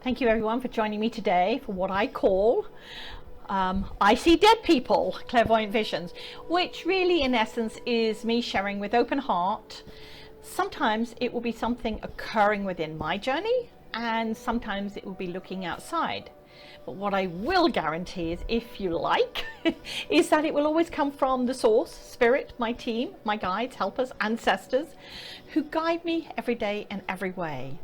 Thank you everyone for joining me today for what I call I See Dead People, Clairvoyant Visions, which really in essence is me sharing with open heart. Sometimes it will be something occurring within my journey and sometimes it will be looking outside. But what I will guarantee is, if you like, is that it will always come from the source, spirit, my team, my guides, helpers, ancestors, who guide me every day and every way,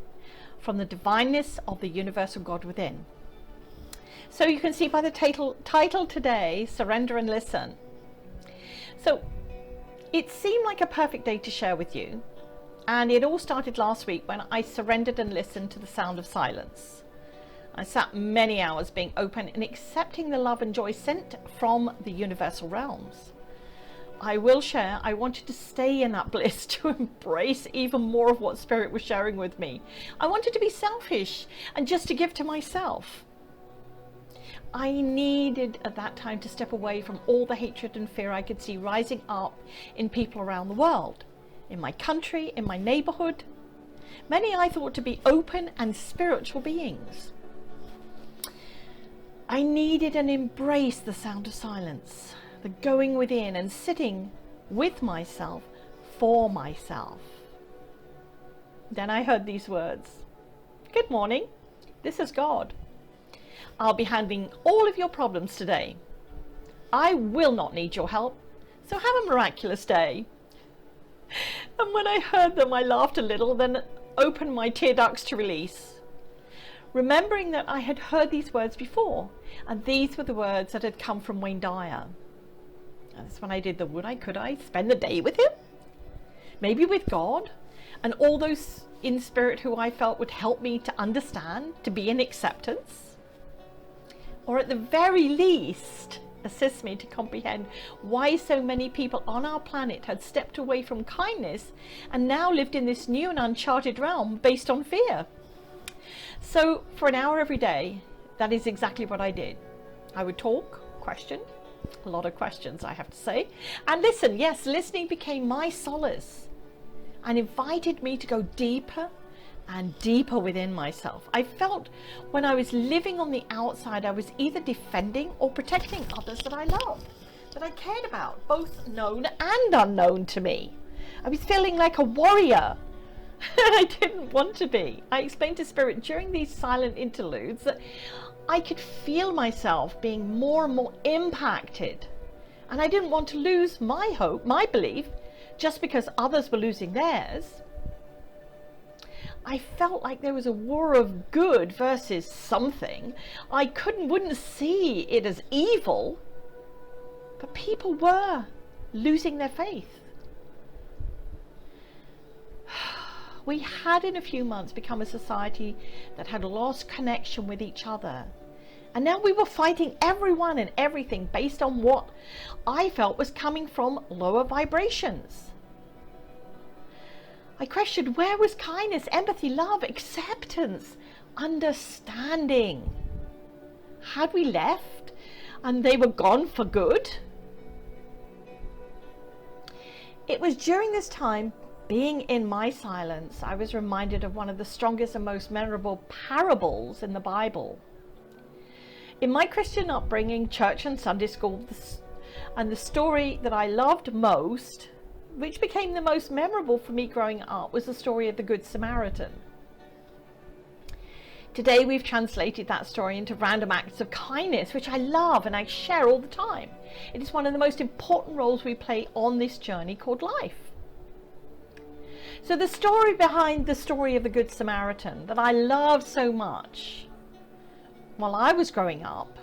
from the divineness of the universal God within. So you can see by the title today, Surrender and Listen. So it seemed like a perfect day to share with you. And it all started last week when I surrendered and listened to the sound of silence. I sat many hours being open and accepting the love and joy sent from the universal realms. I will share, I wanted to stay in that bliss to embrace even more of what Spirit was sharing with me. I wanted to be selfish and just to give to myself. I needed at that time to step away from all the hatred and fear I could see rising up in people around the world, in my country, in my neighborhood. Many I thought to be open and spiritual beings. I needed and embraced the sound of silence, the going within and sitting with myself for myself. Then I heard these words. Good morning, this is God. I'll be handling all of your problems today. I will not need your help, so have a miraculous day. And when I heard them, I laughed a little, then opened my tear ducts to release, remembering that I had heard these words before, and these were the words that had come from Wayne Dyer. And that's when I did the could I spend the day with him? Maybe with God, and all those in spirit who I felt would help me to understand, to be in acceptance, or at the very least, assist me to comprehend why so many people on our planet had stepped away from kindness and now lived in this new and uncharted realm based on fear. So for an hour every day, that is exactly what I did. I would talk, question, a lot of questions I have to say, and listen. Yes, listening became my solace and invited me to go deeper and deeper within myself. I felt when I was living on the outside, I was either defending or protecting others that I loved, that I cared about, both known and unknown to me. I was feeling like a warrior. I didn't want to be. I explained to Spirit during these silent interludes that I could feel myself being more and more impacted. And I didn't want to lose my hope, my belief, just because others were losing theirs. I felt like there was a war of good versus something. I wouldn't see it as evil, but people were losing their faith. We had in a few months become a society that had lost connection with each other. And now we were fighting everyone and everything based on what I felt was coming from lower vibrations. I questioned, where was kindness, empathy, love, acceptance, understanding? Had we left and they were gone for good? It was during this time, being in my silence, I was reminded of one of the strongest and most memorable parables in the Bible. In my Christian upbringing, church and Sunday school, and the story that I loved most, which became the most memorable for me growing up, was the story of the Good Samaritan. Today we've translated that story into random acts of kindness, which I love and I share all the time. It is one of the most important roles we play on this journey called life. So the story behind the story of the Good Samaritan that I love so much while I was growing up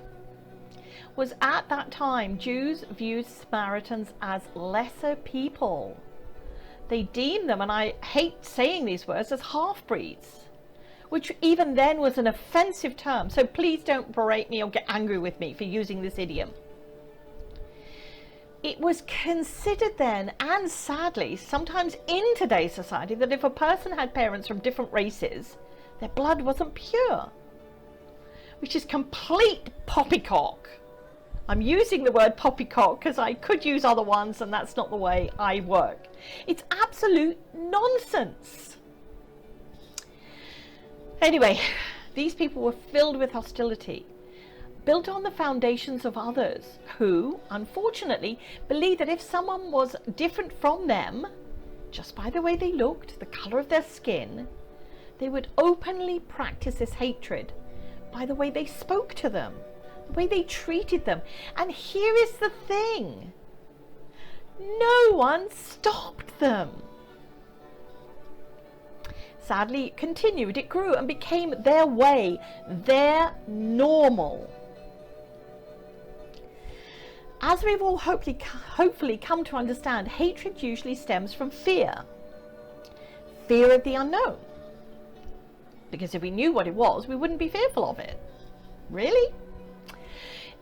was, at that time, Jews viewed Samaritans as lesser people. They deemed them, and I hate saying these words, as half-breeds, which even then was an offensive term. So please don't berate me or get angry with me for using this idiom. It was considered then, and sadly, sometimes in today's society, that if a person had parents from different races, their blood wasn't pure, which is complete poppycock. I'm using the word poppycock because I could use other ones, and that's not the way I work. It's absolute nonsense. Anyway, These people were filled with hostility, built on the foundations of others who, unfortunately, believed that if someone was different from them, just by the way they looked, the color of their skin, they would openly practice this hatred by the way they spoke to them, the way they treated them. And here is the thing: no one stopped them. Sadly, it continued, it grew and became their way, their normal. As we've all hopefully come to understand, hatred usually stems from fear. Fear of the unknown. Because if we knew what it was, we wouldn't be fearful of it. Really?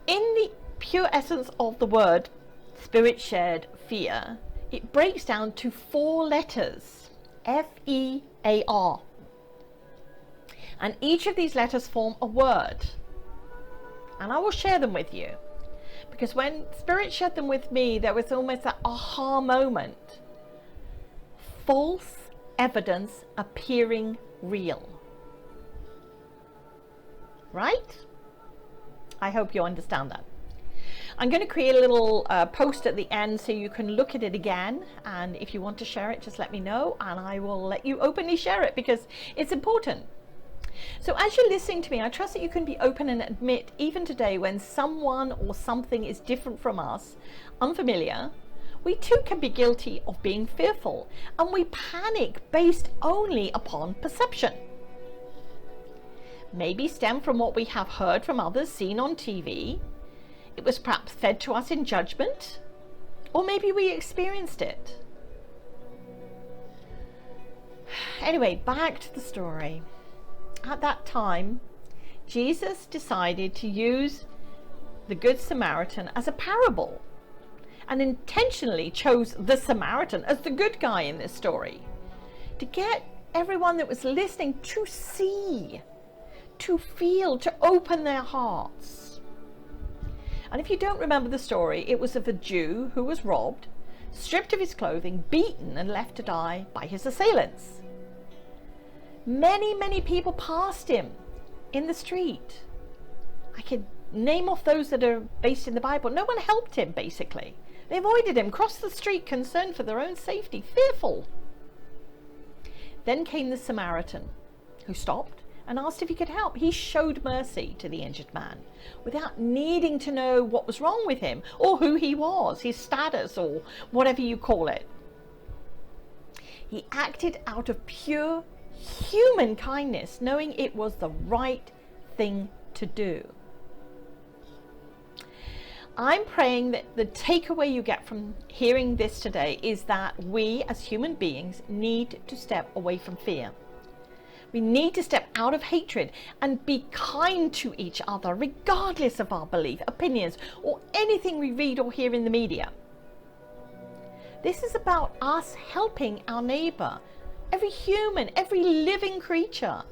In the pure essence of the word, Spirit shared fear, it breaks down to 4 letters, F-E-A-R. And each of these letters form a word. And I will share them with you. Because when Spirit shared them with me, there was almost that aha moment. False evidence appearing real. Right? I hope you understand that. I'm going to create a little post at the end so you can look at it again, and if you want to share it, just let me know and I will let you openly share it because it's important. So as you're listening to me, I trust that you can be open and admit, even today, when someone or something is different from us, unfamiliar, we too can be guilty of being fearful, and we panic based only upon perception. Maybe stem from what we have heard from others, seen on TV. It was perhaps fed to us in judgment, or maybe we experienced it. Anyway, back to the story. At that time, Jesus decided to use the Good Samaritan as a parable, and intentionally chose the Samaritan as the good guy in this story, to get everyone that was listening to see, to feel, to open their hearts. And if you don't remember the story, it was of a Jew who was robbed, stripped of his clothing, beaten and left to die by his assailants. Many people passed him in the street. I could name off those that are based in the Bible. No one helped him, basically. They avoided him, crossed the street, concerned for their own safety, fearful. Then came the Samaritan, who stopped and asked if he could help. He showed mercy to the injured man without needing to know what was wrong with him or who he was, his status, or whatever you call it. He acted out of pure human kindness, knowing it was the right thing to do. I'm praying that the takeaway you get from hearing this today is that we as human beings need to step away from fear. We need to step out of hatred and be kind to each other, regardless of our belief, opinions, or anything we read or hear in the media. This is about us helping our neighbor, every human, every living creature,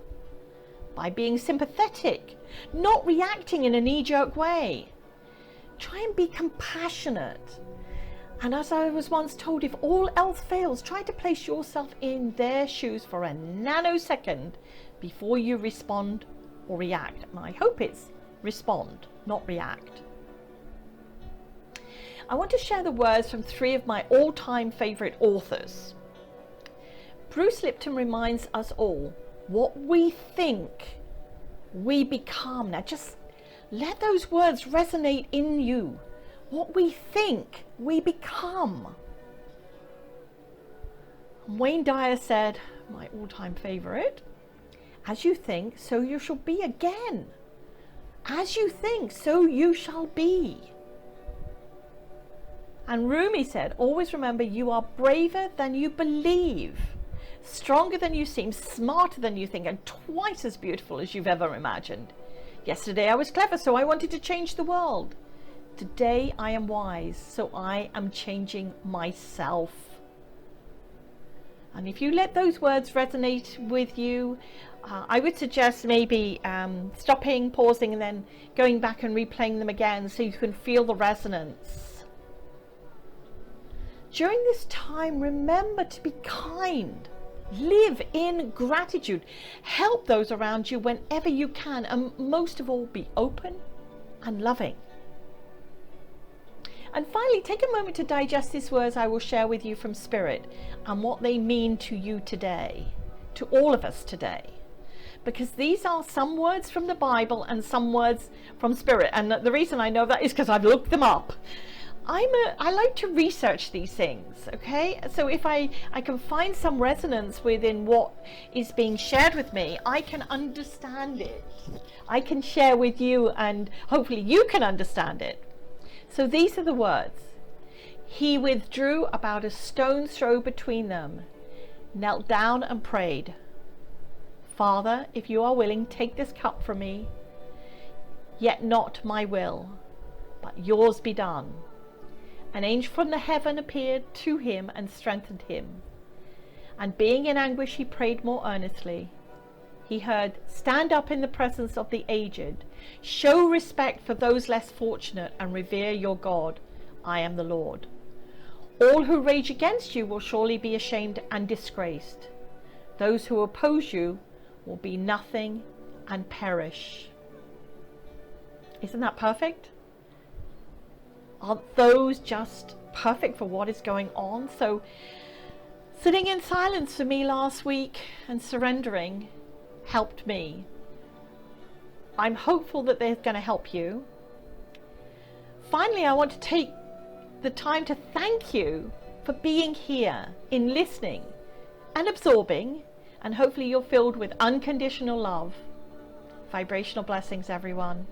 by being sympathetic, not reacting in a knee-jerk way. Try and be compassionate. And as I was once told, if all else fails, try to place yourself in their shoes for a nanosecond before you respond or react. And I hope it's respond, not react. I want to share the words from 3 of my all-time favorite authors. Bruce Lipton reminds us all, what we think, we become. Now just let those words resonate in you. What we think, we become. Wayne Dyer said, my all-time favorite, as you think, so you shall be again. As you think, so you shall be. And Rumi said, always remember you are braver than you believe, stronger than you seem, smarter than you think, and twice as beautiful as you've ever imagined. Yesterday I was clever, so I wanted to change the world. Today I am wise, so I am changing myself. And if you let those words resonate with you, I would suggest maybe stopping, pausing, and then going back and replaying them again so you can feel the resonance. During this time, remember to be kind, Live in gratitude. Help those around you whenever you can, and most of all, be open and loving. And finally, take a moment to digest these words I will share with you from Spirit and what they mean to you today, to all of us today. Because these are some words from the Bible and some words from Spirit. And the reason I know that is because I've looked them up. I like to research these things, okay? So if I can find some resonance within what is being shared with me, I can understand it. I can share with you, and hopefully you can understand it. So these are the words. He withdrew about a stone's throw between them, knelt down and prayed. Father, if you are willing, take this cup from me, yet not my will, but yours be done. An angel from the heaven appeared to him and strengthened him. And being in anguish, he prayed more earnestly. He heard, stand up in the presence of the aged, show respect for those less fortunate, and revere your God. I am the Lord. All who rage against you will surely be ashamed and disgraced. Those who oppose you will be nothing and perish. Isn't that perfect? Aren't those just perfect for what is going on? So sitting in silence for me last week and surrendering helped me. I'm hopeful that they're going to help you. Finally, I want to take the time to thank you for being here, in listening and absorbing, and hopefully you're filled with unconditional love. Vibrational blessings, everyone.